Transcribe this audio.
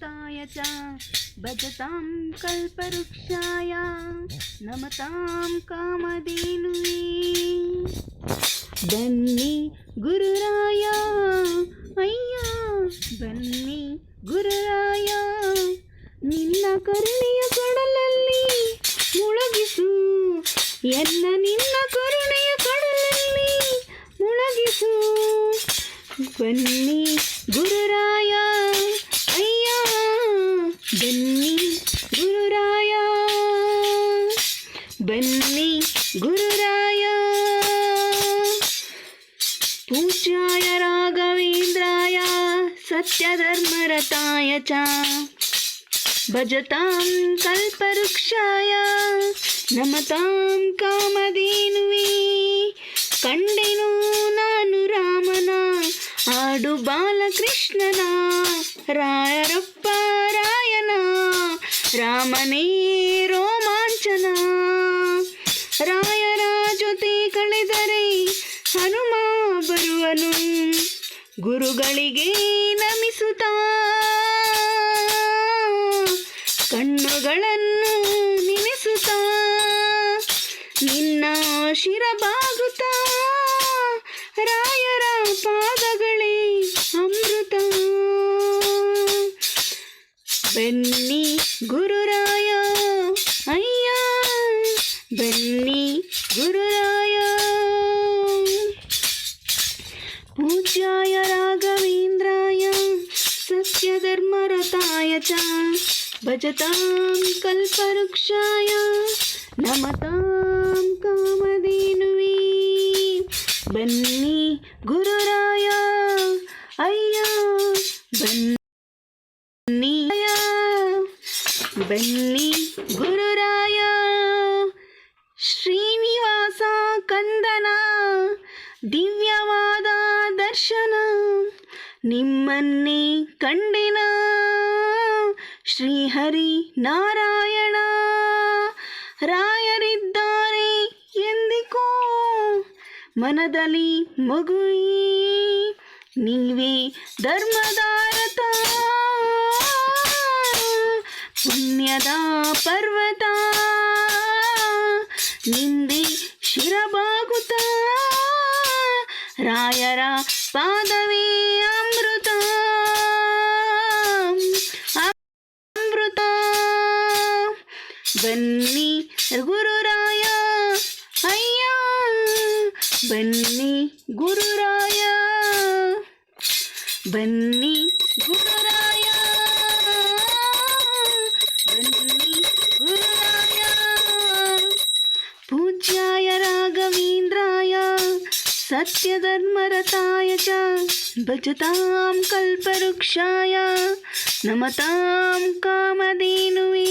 कल्पवृक्षाय च भजतां कल्पवृक्षाय नमतां कामधेनुवे बन्नी गुरुराय अय्य बन्नी गुरुराय ನಿನ್ನ ಕರುಣೆಯ ಕಡಲಲ್ಲಿ ಮುಳುಗಿಸು ಎನ್ನ ನಿನ್ನ ಕರುಣೆಯ ಕಡಲಲ್ಲಿ ಮುಳುಗಿಸು ಬನ್ನಿ ಗುರುರಾಯ ಅಯ್ಯ ಬನ್ನಿ ಗುರುರಾಯ ಬನ್ನಿ ಗುರುರಾಯ पूज्याय राघवेन्द्राय सत्यधर्मरताय च भजतां कल्पवृक्षाय नमतां कामधेनुवे कंडेनु नानु रामನ आडु बालकृष्णನ रायरप्प रायನ रामನೇ ರೋಮಾಂಚನ ರಾಯರ ಜೊತೆ ಕಳೆದರೆ ಹನುಮ ಬರುವನು ಗುರುಗಳಿಗೆ ನಮಿಸುತ್ತಾ ಕಣ್ಣುಗಳನ್ನು ನೆನೆಸುತ್ತಾ ನಿನ್ನ ಶಿರಬಾಗುತ್ತಾ ರಾಯರ ಪಾದಗಳೇ ಅಮೃತ ಬನ್ನಿ ಗುರುರಾಯ ಅಯ್ಯ ಬನ್ನಿ ಗುರುರಾಯ पूज्याय राघवेन्द्राय सत्यधर्मरताय च भजतां कल्पवृक्षाय नमतां कामधेनुवे बन्नी गुरुराय अय्य बन्नी बन्नी गुरुराय ಶ್ರೀನಿವಾಸ ಕಂದನ ದಿವ್ಯವಾದ ದರ್ಶನ ನಿಮ್ಮನ್ನೇ ಕಂಡೆನ ಶ್ರೀಹರಿ ನಾರಾಯಣ ರಾಯರಿದ್ದಾರೆ ಎಂದಿಕೋ ಮನದಲ್ಲಿ ಮಗುವಿ ನೀವೇ ಧರ್ಮದಾರತ ಪುಣ್ಯದ ಪರ್ವತ ನಿಂದೆ ಶಿರಬಾಗುತ್ತ ರಾಯರ ಪಾದವೇ ಅಮೃತ ಅಮೃತ ಬನ್ನಿ ಗುರುರಾಯ ಅಯ್ಯ ಬನ್ನಿ ಗುರುರಾಯ ಬನ್ನಿ ಗುರುರಾಯ ಬನ್ನಿ ಗುರುರಾಯ पूज्याय राघवेन्द्राय सत्यधर्मरताय च भजतां कल्पवृक्षाय नमतां कामधेनुवे